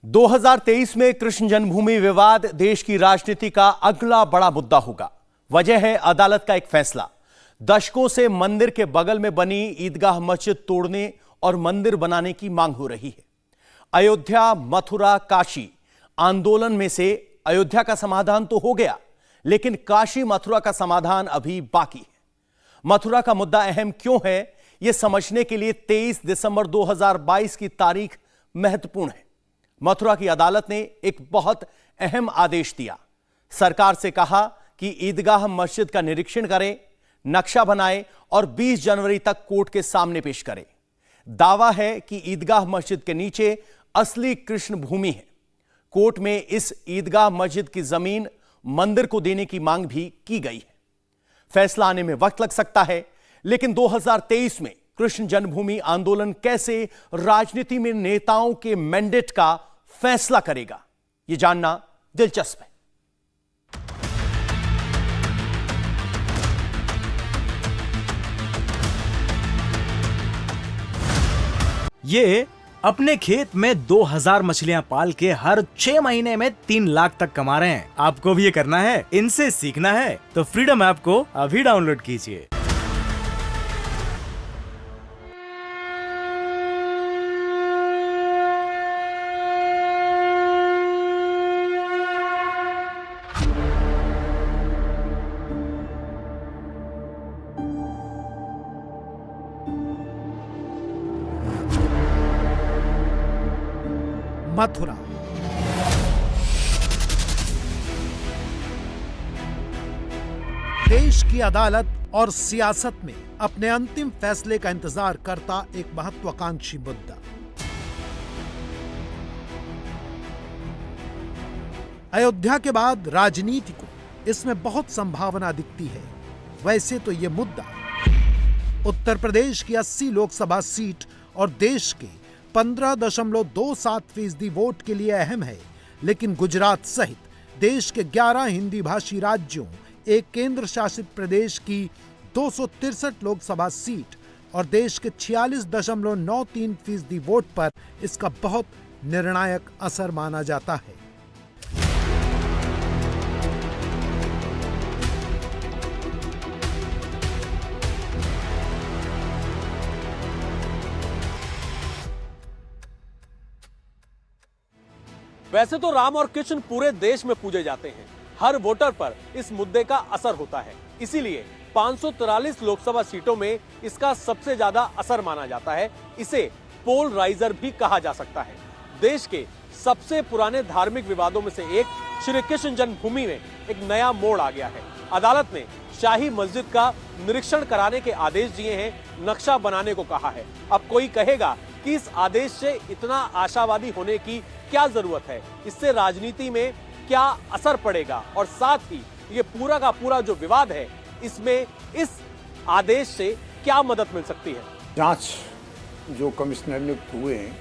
2023 में कृष्ण जन्मभूमि विवाद देश की राजनीति का अगला बड़ा मुद्दा होगा। वजह है अदालत का एक फैसला। दशकों से मंदिर के बगल में बनी ईदगाह मस्जिद तोड़ने और मंदिर बनाने की मांग हो रही है। अयोध्या, मथुरा, काशी आंदोलन में से अयोध्या का समाधान तो हो गया, लेकिन काशी मथुरा का समाधान अभी बाकी है। मथुरा का मुद्दा अहम क्यों है, यह समझने के लिए 23 दिसंबर 2022 की तारीख महत्वपूर्ण है। मथुरा की अदालत ने एक बहुत अहम आदेश दिया। सरकार से कहा कि ईदगाह मस्जिद का निरीक्षण करें, नक्शा बनाए और 20 जनवरी तक कोर्ट के सामने पेश करें। दावा है कि ईदगाह मस्जिद के नीचे असली कृष्ण भूमि है। कोर्ट में इस ईदगाह मस्जिद की जमीन मंदिर को देने की मांग भी की गई है। फैसला आने में वक्त लग सकता है, लेकिन 2023 में कृष्ण जन्मभूमि आंदोलन कैसे राजनीति में नेताओं के मैंडेट का फैसला करेगा, यह जानना दिलचस्प है। ये अपने खेत में 2000 मछलियां पाल के हर 6 महीने में 3 लाख तक कमा रहे हैं। आपको भी ये करना है, इनसे सीखना है तो फ्रीडम ऐप को अभी डाउनलोड कीजिए। मथुरा देश की अदालत और सियासत में अपने अंतिम फैसले का इंतजार करता एक महत्वाकांक्षी मुद्दा। अयोध्या के बाद राजनीति को इसमें बहुत संभावना दिखती है। वैसे तो यह मुद्दा उत्तर प्रदेश की 80 लोकसभा सीट और देश के 15.27% वोट के लिए अहम है, लेकिन गुजरात सहित देश के 11 हिंदी भाषी राज्यों, एक केंद्र शासित प्रदेश की 263 लोकसभा सीट और देश के 46.93% वोट पर इसका बहुत निर्णायक असर माना जाता है। वैसे तो राम और कृष्ण पूरे देश में पूजे जाते हैं। हर वोटर पर इस मुद्दे का असर होता है, इसीलिए 543 लोकसभा सीटों में इसका सबसे ज्यादा असर माना जाता है। इसे पोल राइजर भी कहा जा सकता है। देश के सबसे पुराने धार्मिक विवादों में से एक श्री कृष्ण जन्मभूमि में एक नया मोड़ आ गया है। अदालत ने शाही मस्जिद का निरीक्षण कराने के आदेश दिए हैं, नक्शा बनाने को कहा है। अब कोई कहेगा कि इस आदेश से इतना आशावादी होने की क्या जरूरत है, इससे राजनीति में क्या असर पड़ेगा और साथ ही ये पूरा का पूरा जो विवाद है इसमें इस आदेश से क्या मदद मिल सकती है। जांच जो कमिश्नर नियुक्त हुए हैं,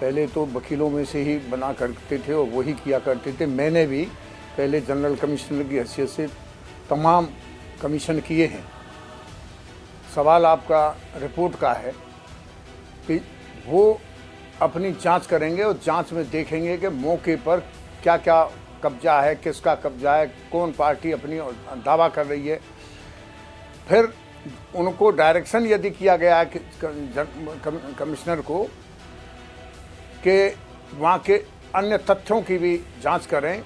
पहले तो वकीलों में से ही बना करते थे और वही किया करते थे। मैंने भी पहले जनरल कमिश्नर की हैसियत से तमाम कमीशन किए हैं। सवाल आपका रिपोर्ट का है कि वो अपनी जांच करेंगे और जांच में देखेंगे कि मौके पर क्या क्या कब्जा है, किसका कब्जा है, कौन पार्टी अपनी दावा कर रही है। फिर उनको डायरेक्शन यदि किया गया है कमिश्नर को कि वहाँ के अन्य तथ्यों की भी जांच करें,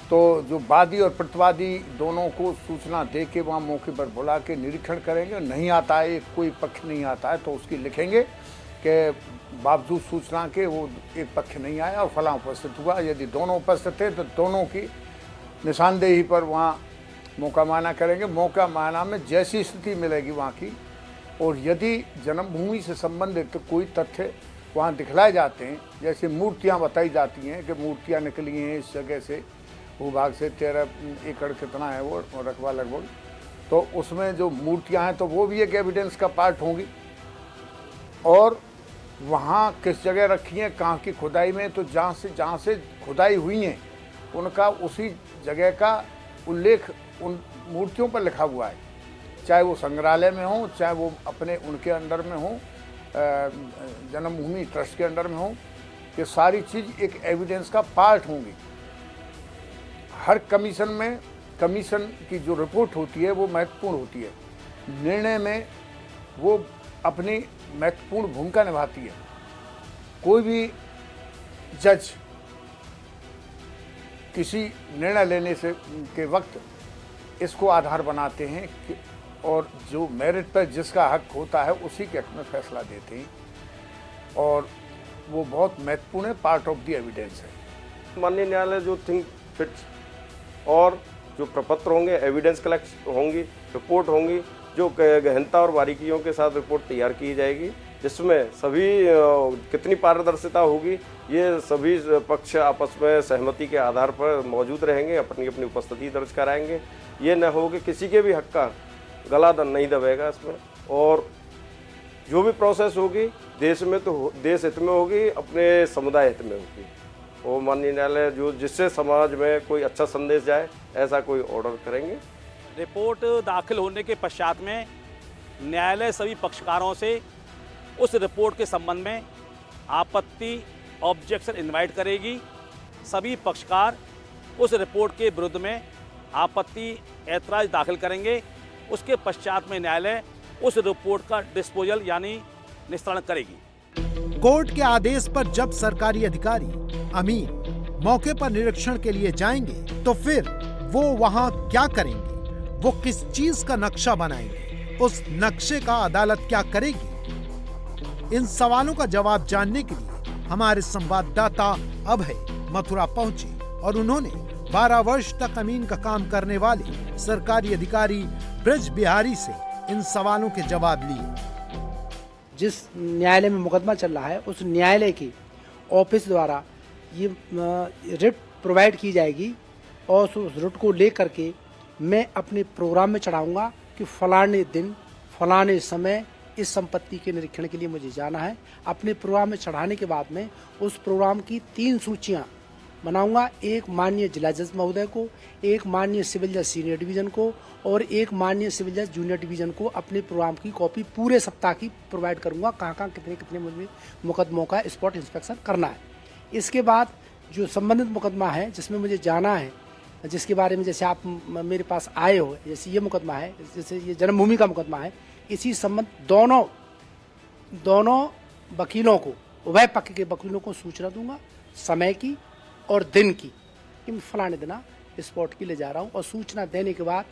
तो जो वादी और प्रतिवादी दोनों को सूचना दे के वहाँ मौके पर बुला के निरीक्षण करेंगे। नहीं आता है, कोई पक्ष नहीं आता है तो उसकी लिखेंगे कि बावजूद सूचना के वो एक पक्ष नहीं आया और फलां उपस्थित हुआ। यदि दोनों उपस्थित थे तो दोनों की निशानदेही पर वहाँ मौका माना करेंगे। मौका माना में जैसी स्थिति मिलेगी वहाँ की, और यदि जन्मभूमि से संबंधित कोई तथ्य वहाँ दिखलाए जाते हैं, जैसे मूर्तियाँ बताई जाती हैं कि मूर्तियाँ निकली हैं इस जगह से, भूभाग से 13 एकड़ कितना है वो रकबा लगभग, तो उसमें जो मूर्तियाँ हैं तो वो भी एक एविडेंस का पार्ट होंगी। और वहाँ किस जगह रखी हैं, कहाँ की खुदाई में, तो जहाँ से खुदाई हुई हैं उनका उसी जगह का उल्लेख उन मूर्तियों पर लिखा हुआ है, चाहे वो संग्रहालय में हो, चाहे वो अपने उनके अंडर में हो, जन्मभूमि ट्रस्ट के अंडर में हो। ये सारी चीज़ एक एविडेंस का पार्ट होंगी। हर कमीशन में कमीशन की जो रिपोर्ट होती है वो महत्वपूर्ण होती है, निर्णय में वो अपनी महत्वपूर्ण भूमिका निभाती है। कोई भी जज किसी निर्णय लेने से के वक्त इसको आधार बनाते हैं कि और जो मेरिट पर जिसका हक होता है उसी के हक में फैसला देते हैं, और वो बहुत महत्वपूर्ण है, पार्ट ऑफ द एविडेंस है। माननीय न्यायालय जो थिंक फिट्स और जो प्रपत्र होंगे, एविडेंस कलेक्ट होंगी, रिपोर्ट होंगी, जो गहनता और बारीकियों के साथ रिपोर्ट तैयार की जाएगी, जिसमें सभी कितनी पारदर्शिता होगी, ये सभी पक्ष आपस में सहमति के आधार पर मौजूद रहेंगे, अपनी अपनी उपस्थिति दर्ज कराएंगे। ये न हो कि किसी के भी हक का गला नहीं दबेगा इसमें, और जो भी प्रोसेस होगी देश में तो देश हित में होगी, अपने समुदाय हित में होगी। और माननीय न्यायालय जो जिससे समाज में कोई अच्छा संदेश जाए ऐसा कोई ऑर्डर करेंगे। रिपोर्ट दाखिल होने के पश्चात में न्यायालय सभी पक्षकारों से उस रिपोर्ट के संबंध में आपत्ति ऑब्जेक्शन इनवाइट करेगी। सभी पक्षकार उस रिपोर्ट के विरुद्ध में आपत्ति ऐतराज दाखिल करेंगे। उसके पश्चात में न्यायालय उस रिपोर्ट का डिस्पोजल यानी निस्तारण करेगी। कोर्ट के आदेश पर जब सरकारी अधिकारी अमीन मौके पर निरीक्षण के लिए जाएंगे तो फिर वो वहां क्या करेंगे, वो किस चीज का नक्शा बनाएंगे, उस नक्शे का अदालत क्या करेगी? इन सवालों का जवाब जानने के लिए हमारे संवाददाता अभय मथुरा पहुंचे और उन्होंने 12 वर्ष तक अमीन का काम करने वाले सरकारी अधिकारी ब्रज बिहारी से इन सवालों के जवाब लिए। जिस न्यायालय में मुकदमा चल रहा है उस न्यायालय की ऑफिस द्वारा ये रिट प्रोवाइड की जाएगी, और उस रिट को लेकर के मैं अपने प्रोग्राम में चढ़ाऊंगा कि फलाने दिन फलाने समय इस संपत्ति के निरीक्षण के लिए मुझे जाना है। अपने प्रोग्राम में चढ़ाने के बाद में उस प्रोग्राम की 3 सूचियाँ बनाऊंगा, एक माननीय जिला जज महोदय को, एक माननीय सिविल जज सीनियर डिवीजन को और एक माननीय सिविल जज जूनियर डिवीजन को। अपने प्रोग्राम की कॉपी पूरे सप्ताह की प्रोवाइड करूंगा, कहाँ कहाँ कितने कितने मुझे मुकदमों का स्पॉट इंस्पेक्शन करना है। इसके बाद जो संबंधित मुकदमा है जिसमें मुझे जाना है, जिसके बारे में जैसे आप मेरे पास आए हो, जैसे ये मुकदमा है, जैसे ये जन्मभूमि का मुकदमा है, इसी संबंध दोनों वकीलों को, उभय पक्ष के वकीलों को सूचना दूंगा समय की और दिन की कि मैं फलाने दिना स्पॉट के लिए जा रहा हूँ। और सूचना देने के बाद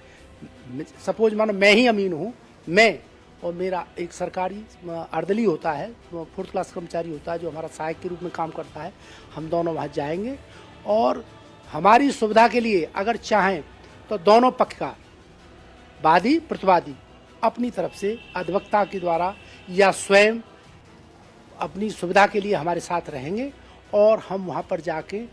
सपोज मानो मैं ही अमीन हूँ, मैं और मेरा एक सरकारी अर्दली होता है, 4th क्लास कर्मचारी होता है जो हमारा सहायक के रूप में काम करता है, हम दोनों वहाँ जाएंगे और हमारी सुविधा के लिए अगर चाहें तो दोनों पक्षकार वादी प्रतिवादी अपनी तरफ से अधिवक्ता के द्वारा या स्वयं अपनी सुविधा के लिए हमारे साथ रहेंगे और हम वहाँ पर जाके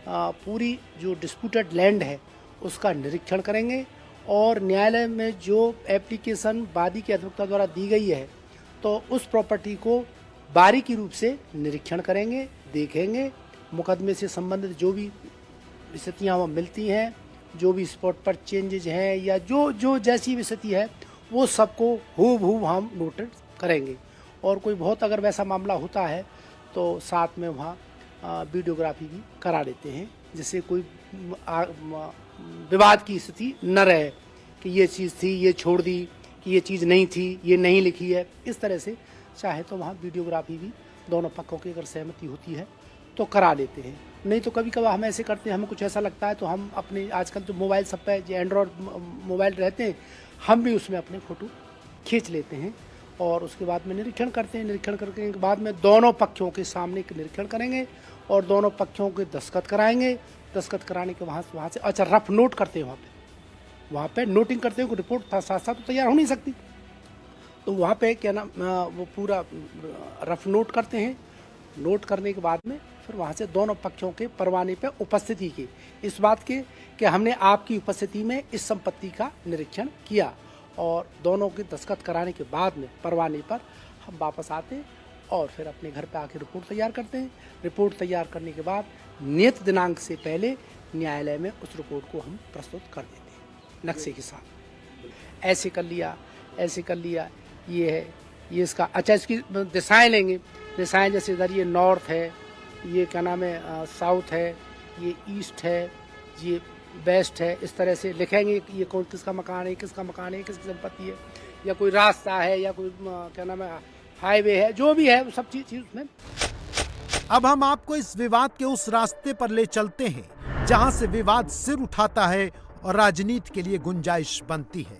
पूरी जो डिस्प्यूटेड लैंड है उसका निरीक्षण करेंगे। और न्यायालय में जो एप्लीकेशन वादी के अधिवक्ता द्वारा दी गई है तो उस प्रॉपर्टी को बारीकी रूप से निरीक्षण करेंगे, देखेंगे, मुकदमे से संबंधित जो भी स्थितियाँ वहाँ मिलती हैं, जो भी स्पॉट पर चेंजेज हैं या जो जैसी भी स्थिति है वो सबको हूबहू हम नोटेड करेंगे। और कोई बहुत अगर वैसा मामला होता है तो साथ में वहाँ वीडियोग्राफी भी करा देते हैं, जिससे कोई विवाद की स्थिति न रहे कि ये चीज़ थी, ये छोड़ दी, कि ये चीज़ नहीं थी, ये नहीं लिखी है। इस तरह से चाहे तो वहाँ वीडियोग्राफी भी दोनों पक्षों की अगर सहमति होती है तो करा लेते हैं। नहीं तो कभी कभार हम ऐसे करते हैं, हमें कुछ ऐसा लगता है तो हम अपने आजकल जो मोबाइल सब पे जो एंड्रॉयड मोबाइल रहते हैं हम भी उसमें अपने फ़ोटो खींच लेते हैं और उसके बाद में निरीक्षण करते हैं। निरीक्षण करने के बाद में दोनों पक्षों के सामने निरीक्षण करेंगे और दोनों पक्षों के दस्तखत कराएंगे। दस्तखत कराने के वहाँ से अच्छा रफ नोट करते हैं, वहाँ पे नोटिंग करते हैं। रिपोर्ट साथ साथ तो तैयार हो नहीं सकती, तो वहाँ पे क्या नाम वो पूरा रफ नोट करते हैं। नोट करने के बाद में फिर वहाँ से दोनों पक्षों के परवाने पे उपस्थिति की, इस बात के कि हमने आपकी उपस्थिति में इस संपत्ति का निरीक्षण किया, और दोनों के दस्तखत कराने के बाद में परवाने पर हम वापस आते हैं और फिर अपने घर पे आके रिपोर्ट तैयार करते हैं। रिपोर्ट तैयार करने के बाद नियत दिनांक से पहले न्यायालय में उस रिपोर्ट को हम प्रस्तुत कर देते हैं नक्शे के साथ। ऐसे कर लिया, ऐसे कर लिया, ये है, ये इसका अच्छा, इसकी दिशाएं लेंगे। दिशाएं जैसे इधर ये नॉर्थ है, ये क्या नाम है साउथ है, ये ईस्ट है, ये वेस्ट है, इस तरह से लिखेंगे कि ये कौन किसका मकान है, किसका मकान है, किसकी संपत्ति है, या कोई रास्ता है, या कोई क्या नाम है हाईवे है, जो भी है वो सब चीज उसमें। अब हम आपको इस विवाद के उस रास्ते पर ले चलते हैं जहां से विवाद सिर उठाता है और राजनीति के लिए गुंजाइश बनती है।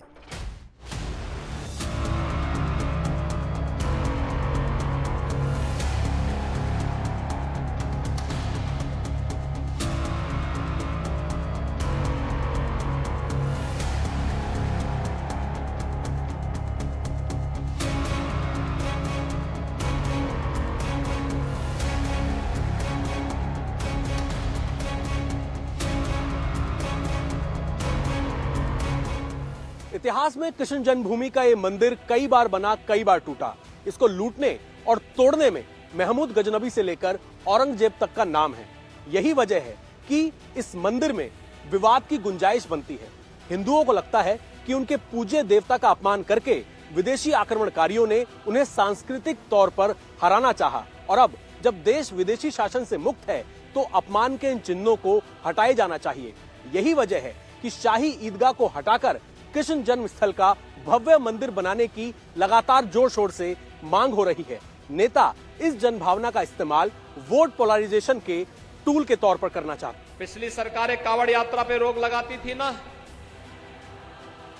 इतिहास में कृष्ण जन्मभूमि का ये मंदिर कई बार बना, कई बार टूटा। इसको लूटने और तोड़ने में महमूद गजनबी से लेकर औरंगजेब तक का नाम है। यही वजह है कि इस मंदिर में विवाद की गुंजाइश बनती है। हिंदुओं को लगता है कि उनके पूज्य देवता का अपमान करके विदेशी आक्रमणकारियों ने उन्हें सांस्कृतिक तौर पर हराना चाहा, और अब जब देश विदेशी शासन से मुक्त है तो अपमान के इन चिन्हों को हटाए जाना चाहिए। यही वजह है कि शाही ईदगाह को हटाकर कृष्ण जन्म स्थल का भव्य मंदिर बनाने की लगातार जोर शोर से मांग हो रही है। नेता इस जनभावना का इस्तेमाल वोट पोलराइजेशन के टूल के तौर पर करना चाहते। पिछली सरकारें कावड़ यात्रा पे रोक लगाती थी ना,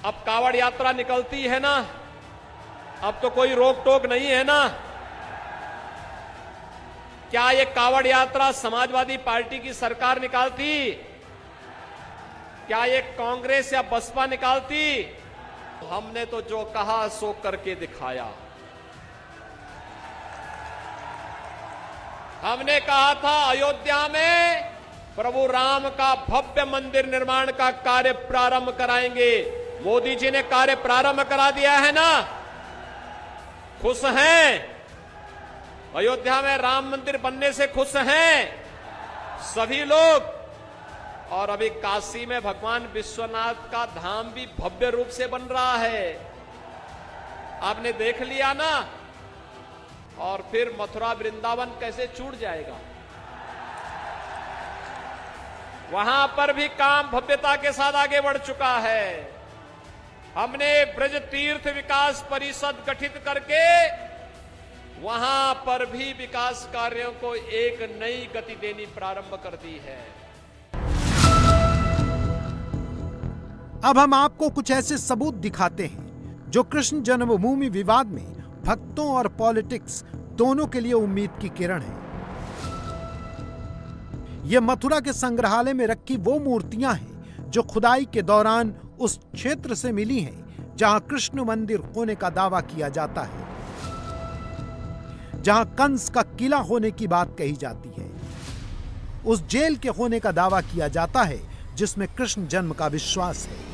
अब कावड़ यात्रा निकलती है ना, अब तो कोई रोक टोक नहीं है ना। क्या ये कावड़ यात्रा समाजवादी पार्टी की सरकार निकालती? क्या ये कांग्रेस या बसपा निकालती? हमने तो जो कहा सो करके दिखाया। हमने कहा था अयोध्या में प्रभु राम का भव्य मंदिर निर्माण का कार्य प्रारंभ कराएंगे। मोदी जी ने कार्य प्रारंभ करा दिया है ना, खुश हैं? अयोध्या में राम मंदिर बनने से खुश हैं सभी लोग। और अभी काशी में भगवान विश्वनाथ का धाम भी भव्य रूप से बन रहा है, आपने देख लिया ना। और फिर मथुरा वृंदावन कैसे छूट जाएगा? वहां पर भी काम भव्यता के साथ आगे बढ़ चुका है। हमने ब्रज तीर्थ विकास परिषद गठित करके वहां पर भी विकास कार्यों को एक नई गति देनी प्रारंभ कर दी है। अब हम आपको कुछ ऐसे सबूत दिखाते हैं जो कृष्ण जन्मभूमि विवाद में भक्तों और पॉलिटिक्स दोनों के लिए उम्मीद की किरण है। ये मथुरा के संग्रहालय में रखी वो मूर्तियां हैं जो खुदाई के दौरान उस क्षेत्र से मिली हैं जहां कृष्ण मंदिर होने का दावा किया जाता है, जहां कंस का किला होने की बात कही जाती है, उस जेल के होने का दावा किया जाता है जिसमें कृष्ण जन्म का विश्वास है।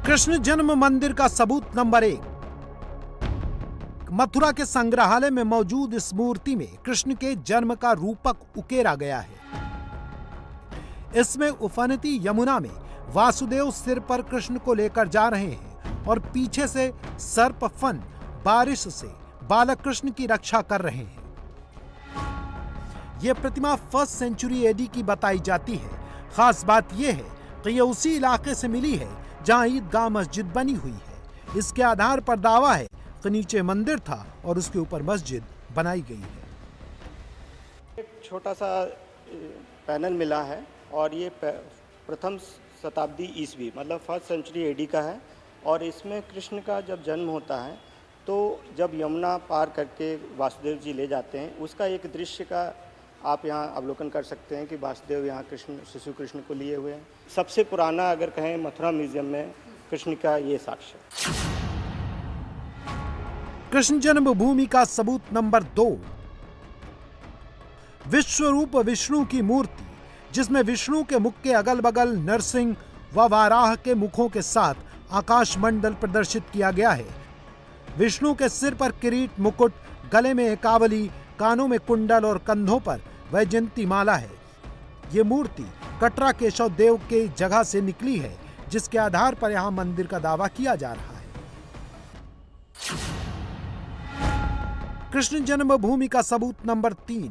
कृष्ण जन्म मंदिर का सबूत नंबर 1, मथुरा के संग्रहालय में मौजूद इस मूर्ति में कृष्ण के जन्म का रूपक उकेरा गया है। इसमें उफनती यमुना में वासुदेव सिर पर कृष्ण को लेकर जा रहे हैं और पीछे से सर्प फन बारिश से बालक कृष्ण की रक्षा कर रहे हैं। यह प्रतिमा 1st सेंचुरी एडी की बताई जाती है। खास बात यह है कि यह उसी इलाके से मिली है जहां ईदगाह मस्जिद बनी हुई है। इसके आधार पर दावा है कि नीचे मंदिर था और उसके ऊपर मस्जिद बनाई गई है। एक छोटा सा पैनल मिला है और ये प्रथम शताब्दी ईस्वी मतलब 1st सेंचुरी एडी का है। और इसमें कृष्ण का जब जन्म होता है तो जब यमुना पार करके वासुदेव जी ले जाते हैं, उसका एक दृश्य का आप यहाँ अवलोकन कर सकते हैं कि वासुदेव यहाँ शिशु कृष्ण को लिए हुए हैं। सबसे पुराना अगर कहें मथुरा म्यूजियम में कृष्ण का ये साक्ष्य। कृष्ण जन्मभूमि का सबूत नंबर 2, विश्वरूप विष्णु की मूर्ति जिसमें विष्णु के मुख के अगल बगल नरसिंह व वाराह के मुखों के साथ आकाश मंडल प्रदर्शित किया गया है। विष्णु के सिर पर किरीट, मुकुट, गले में एकावली, कानों में कुंडल और कंधों पर वैजयंती माला है। ये मूर्ति कटरा केशव देव के जगह से निकली है जिसके आधार पर यहां मंदिर का दावा किया जा रहा है। कृष्ण जन्मभूमि का सबूत नंबर 3।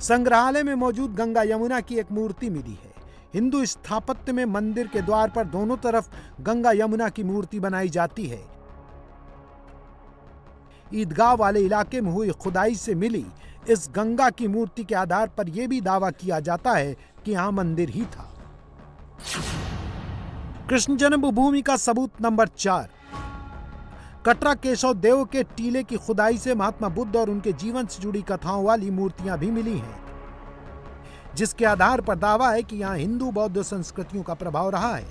संग्रहालय में मौजूद गंगा यमुना की एक मूर्ति मिली है। हिंदू स्थापत्य में मंदिर के द्वार पर दोनों तरफ गंगा यमुना की मूर्ति बनाई जाती है। ईदगाह वाले इलाके में हुई खुदाई से मिली इस गंगा की मूर्ति के आधार पर यह भी दावा किया जाता है कि यहां मंदिर ही था। कृष्ण जन्मभूमि का सबूत नंबर 4। कटरा केशव देव के टीले की खुदाई से महात्मा बुद्ध और उनके जीवन से जुड़ी कथाओं वाली मूर्तियां भी मिली हैं, जिसके आधार पर दावा है कि यहां हिंदू बौद्ध संस्कृतियों का प्रभाव रहा है।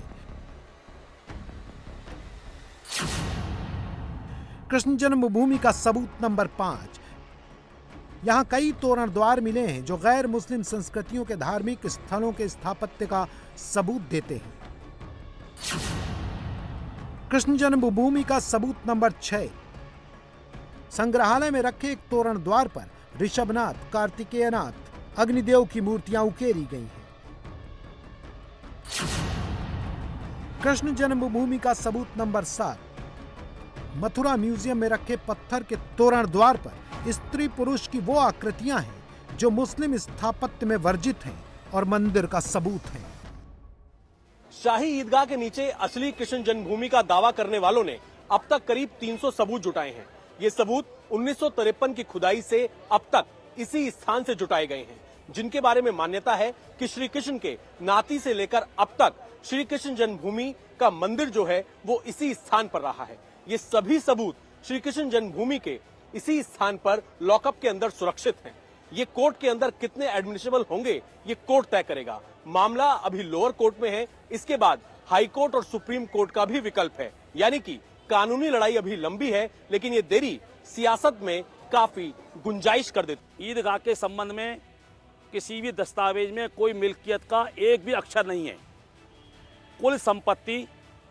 कृष्ण जन्मभूमि का सबूत नंबर 5। यहां कई तोरण द्वार मिले हैं जो गैर मुस्लिम संस्कृतियों के धार्मिक स्थलों के स्थापत्य का सबूत देते हैं। कृष्ण जन्मभूमि का सबूत नंबर 6। संग्रहालय में रखे एक तोरण द्वार पर ऋषभनाथ, कार्तिकेयनाथ, अग्निदेव की मूर्तियां उकेरी गई हैं। कृष्ण जन्मभूमि का सबूत नंबर 7। मथुरा म्यूजियम में रखे पत्थर के तोरण द्वार पर स्त्री पुरुष की वो आकृतियां हैं जो मुस्लिम स्थापत्य में वर्जित हैं और मंदिर का सबूत है। शाही ईदगाह के नीचे असली कृष्ण जन्मभूमि का दावा करने वालों ने अब तक करीब 300 सबूत जुटाए हैं। ये सबूत 1953 की खुदाई से अब तक इसी स्थान से जुटाए गए हैं, जिनके बारे में मान्यता है कि श्री कृष्ण के नाती से लेकर अब तक श्री कृष्ण जन्मभूमि का मंदिर जो है वो इसी स्थान पर रहा है। ये सभी सबूत श्री कृष्ण जन्मभूमि के इसी स्थान पर लॉकअप के अंदर सुरक्षित हैं। ये कोर्ट के अंदर कितने एडमिसिबल होंगे ये कोर्ट तय करेगा। मामला अभी लोअर कोर्ट में है, इसके बाद हाई कोर्ट और सुप्रीम कोर्ट का भी विकल्प है। यानी कि कानूनी लड़ाई अभी लंबी है, लेकिन ये देरी सियासत में काफी गुंजाइश कर देती। ईदगाह के संबंध में किसी भी दस्तावेज में कोई मिल्कियत का एक भी अक्षर नहीं है। कुल संपत्ति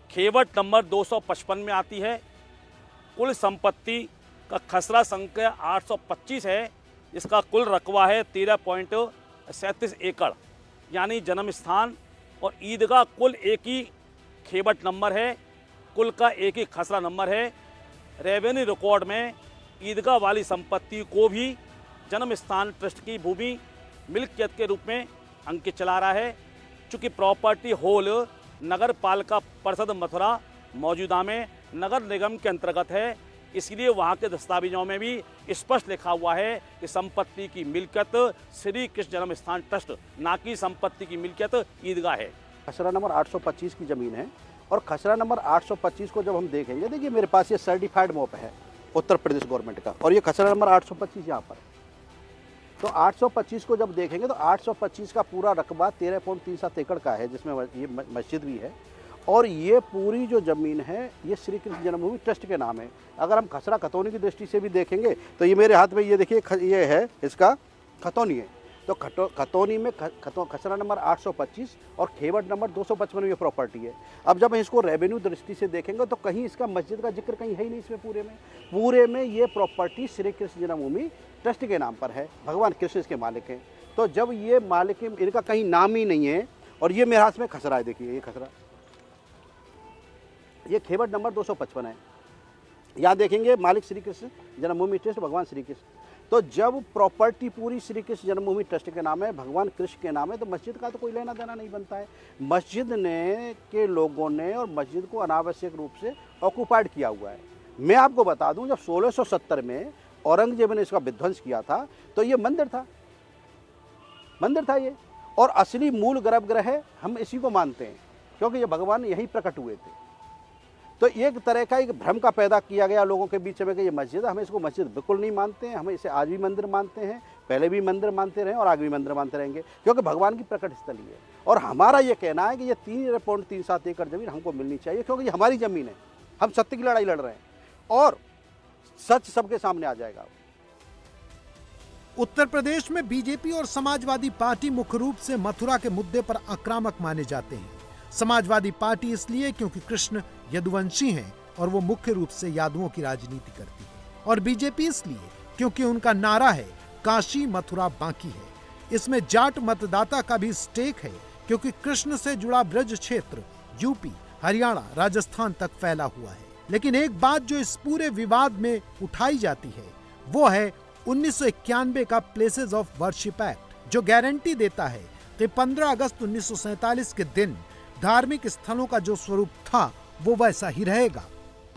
खेवट नंबर 255 में आती है। कुल संपत्ति का खसरा संख्या 825 है। इसका कुल रकबा है 13.37 एकड़, यानी जन्म स्थान और ईदगाह कुल एक ही खेवट नंबर है, कुल का एक ही खसरा नंबर है। रेवेन्यू रिकॉर्ड में ईदगाह वाली संपत्ति को भी जन्म स्थान ट्रस्ट की भूमि मिल्कियत के रूप में अंकित चला रहा है। चूँकि प्रॉपर्टी होल नगर पालिका परिषद मथुरा मौजूदा में नगर निगम के अंतर्गत है, इसलिए वहाँ के दस्तावेजों में भी स्पष्ट लिखा हुआ है कि संपत्ति की मिल्कियत श्री कृष्ण जन्म स्थान ट्रस्ट, ना कि संपत्ति की मिल्कियत ईदगाह है। खसरा नंबर 825 की ज़मीन है और खसरा नंबर 825 को जब हम देखेंगे, देखिए मेरे पास ये सर्टिफाइड मॉप है उत्तर प्रदेश गवर्नमेंट का, और ये खसरा नंबर 825 यहाँ पर। तो 825 को जब देखेंगे तो 825 का पूरा रकबा 13.37 एकड़ का है, जिसमें ये मस्जिद भी है। और ये पूरी जो ज़मीन है ये श्री कृष्ण जन्मभूमि ट्रस्ट के नाम है। अगर हम खसरा खतौनी की दृष्टि से भी देखेंगे तो ये मेरे हाथ में ये देखिए ये है, इसका खतौनी है। तो खतौनी में खसरा नंबर 825 और खेवट नंबर 255 में ये प्रॉपर्टी है। अब जब इसको रेवेन्यू दृष्टि से देखेंगे तो कहीं इसका मस्जिद का जिक्र कहीं है ही नहीं इसमें। पूरे में ये प्रॉपर्टी श्री कृष्ण जन्मभूमि ट्रस्ट के नाम पर है, भगवान कृष्ण इसके मालिक हैं। तो जब ये मालिक इनका कहीं नाम ही नहीं है, और ये मेरे हाथ में खसरा है, देखिए ये खसरा, ये खेवट नंबर 255 है। यहाँ देखेंगे मालिक श्री कृष्ण जन्मभूमि ट्रस्ट, भगवान श्री कृष्ण। तो जब प्रॉपर्टी पूरी श्री कृष्ण जन्मभूमि ट्रस्ट के नाम है, भगवान कृष्ण के नाम है, तो मस्जिद का तो कोई लेना देना नहीं बनता है। मस्जिद ने के लोगों ने और मस्जिद को अनावश्यक रूप से ऑक्यूपाइड किया हुआ है। मैं आपको बता दूं, जब 1670 में औरंगजेब ने इसका विध्वंस किया था तो ये मंदिर था ये। और असली मूल गर्भगृह हम इसी को मानते हैं, क्योंकि ये भगवान यहीं प्रकट हुए थे। तो एक तरह का एक भ्रम का पैदा किया गया लोगों के बीच में कि ये मस्जिद है। हमें इसको मस्जिद बिल्कुल नहीं मानते हैं, हमें इसे आज भी मंदिर मानते हैं, पहले भी मंदिर मानते रहे और आगे भी मंदिर मानते रहेंगे, क्योंकि भगवान की प्रकट स्थली है। और हमारा ये कहना है कि ये 3.37 एकड़ ज़मीन हमको मिलनी चाहिए, क्योंकि ये हमारी ज़मीन है। हम सत्य की लड़ाई लड़ रहे हैं और सच सबके सामने आ जाएगा। उत्तर प्रदेश में बीजेपी और समाजवादी पार्टी मुख्य रूप से मथुरा के मुद्दे पर आक्रामक माने जाते हैं। समाजवादी पार्टी इसलिए क्योंकि कृष्ण यदुवंशी हैं और वो मुख्य रूप से यादवों की राजनीति करती है, और बीजेपी इसलिए क्योंकि उनका नारा है काशी मथुरा बाकी है। इसमें जाट मतदाता का भी स्टेक है, क्योंकि कृष्ण से जुड़ा ब्रज क्षेत्र यूपी, हरियाणा, राजस्थान तक फैला हुआ है। लेकिन एक बात जो इस पूरे विवाद में उठाई जाती है वो है 1991 का प्लेसेस ऑफ वर्शिप एक्ट, जो गारंटी देता है कि 15 अगस्त 1947 के दिन धार्मिक स्थलों का जो स्वरूप था वो वैसा ही रहेगा।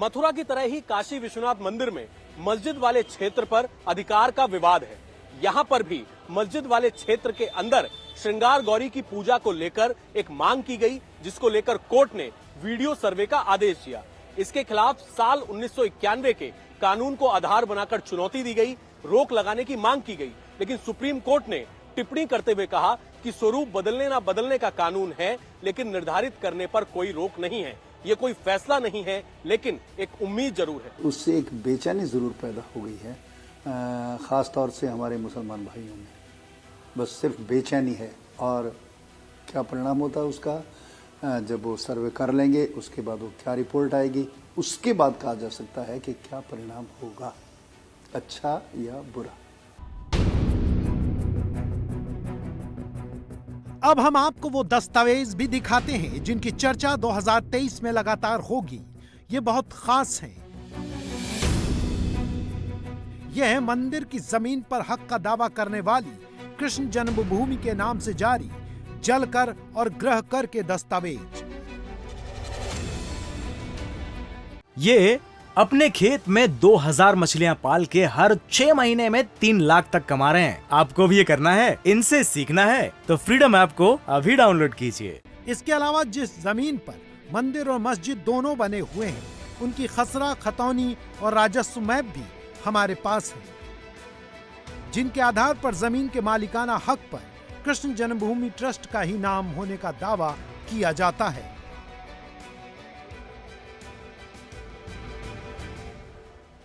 मथुरा की तरह ही काशी विश्वनाथ मंदिर में मस्जिद वाले क्षेत्र पर अधिकार का विवाद है। यहाँ पर भी मस्जिद वाले क्षेत्र के अंदर श्रृंगार गौरी की पूजा को लेकर एक मांग की गई, जिसको लेकर कोर्ट ने वीडियो सर्वे का आदेश दिया। इसके खिलाफ साल 1991 के कानून को आधार बनाकर चुनौती दी गई, रोक लगाने की मांग की गई, लेकिन सुप्रीम कोर्ट ने टिप्पणी करते हुए कहा कि स्वरूप बदलने ना बदलने का कानून है, लेकिन निर्धारित करने पर कोई रोक नहीं है। ये कोई फैसला नहीं है, लेकिन एक उम्मीद जरूर है। उससे एक बेचैनी जरूर पैदा हो गई है, खास तौर से हमारे मुसलमान भाइयों में। बस सिर्फ बेचैनी है, और क्या परिणाम होता है उसका जब वो सर्वे कर लेंगे, उसके बाद वो क्या रिपोर्ट आएगी, उसके बाद कहा जा सकता है कि क्या परिणाम होगा, अच्छा या बुरा। अब हम आपको वो दस्तावेज भी दिखाते हैं जिनकी चर्चा 2023 में लगातार होगी। ये बहुत खास हैं। यह है मंदिर की जमीन पर हक का दावा करने वाली कृष्ण जन्मभूमि के नाम से जारी जल कर और गृह कर के दस्तावेज। ये अपने खेत में 2000 मछलियां पाल के हर 6 महीने में 3 लाख तक कमा रहे हैं। आपको भी ये करना है, इनसे सीखना है तो फ्रीडम ऐप को अभी डाउनलोड कीजिए। इसके अलावा जिस जमीन पर मंदिर और मस्जिद दोनों बने हुए हैं, उनकी खसरा, खतौनी और राजस्व मैप भी हमारे पास है, जिनके आधार पर जमीन के मालिकाना हक पर कृष्ण जन्मभूमि ट्रस्ट का ही नाम होने का दावा किया जाता है।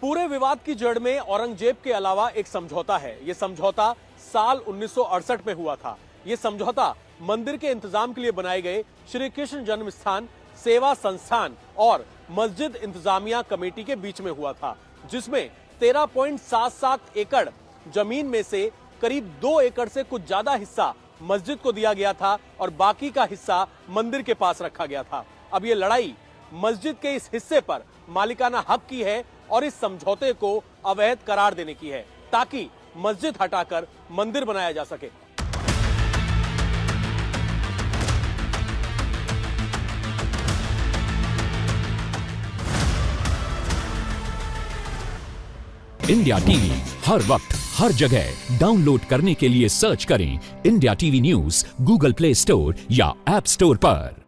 पूरे विवाद की जड़ में औरंगजेब के अलावा एक समझौता है। यह समझौता साल 1968 में हुआ था। यह समझौता मंदिर के इंतजाम के लिए बनाए गए श्री कृष्ण जन्म स्थान सेवा संस्थान और मस्जिद इंतजामिया कमेटी के बीच में हुआ था, जिसमें 13.77 एकड़ जमीन में से करीब 2 एकड़ से कुछ ज्यादा हिस्सा मस्जिद को दिया गया था और बाकी का हिस्सा मंदिर के पास रखा गया था। अब ये लड़ाई मस्जिद के इस हिस्से पर मालिकाना हक की है और इस समझौते को अवैध करार देने की है, ताकि मस्जिद हटाकर मंदिर बनाया जा सके। इंडिया टीवी हर वक्त हर जगह डाउनलोड करने के लिए सर्च करें India TV news Google play store या ऐप स्टोर पर।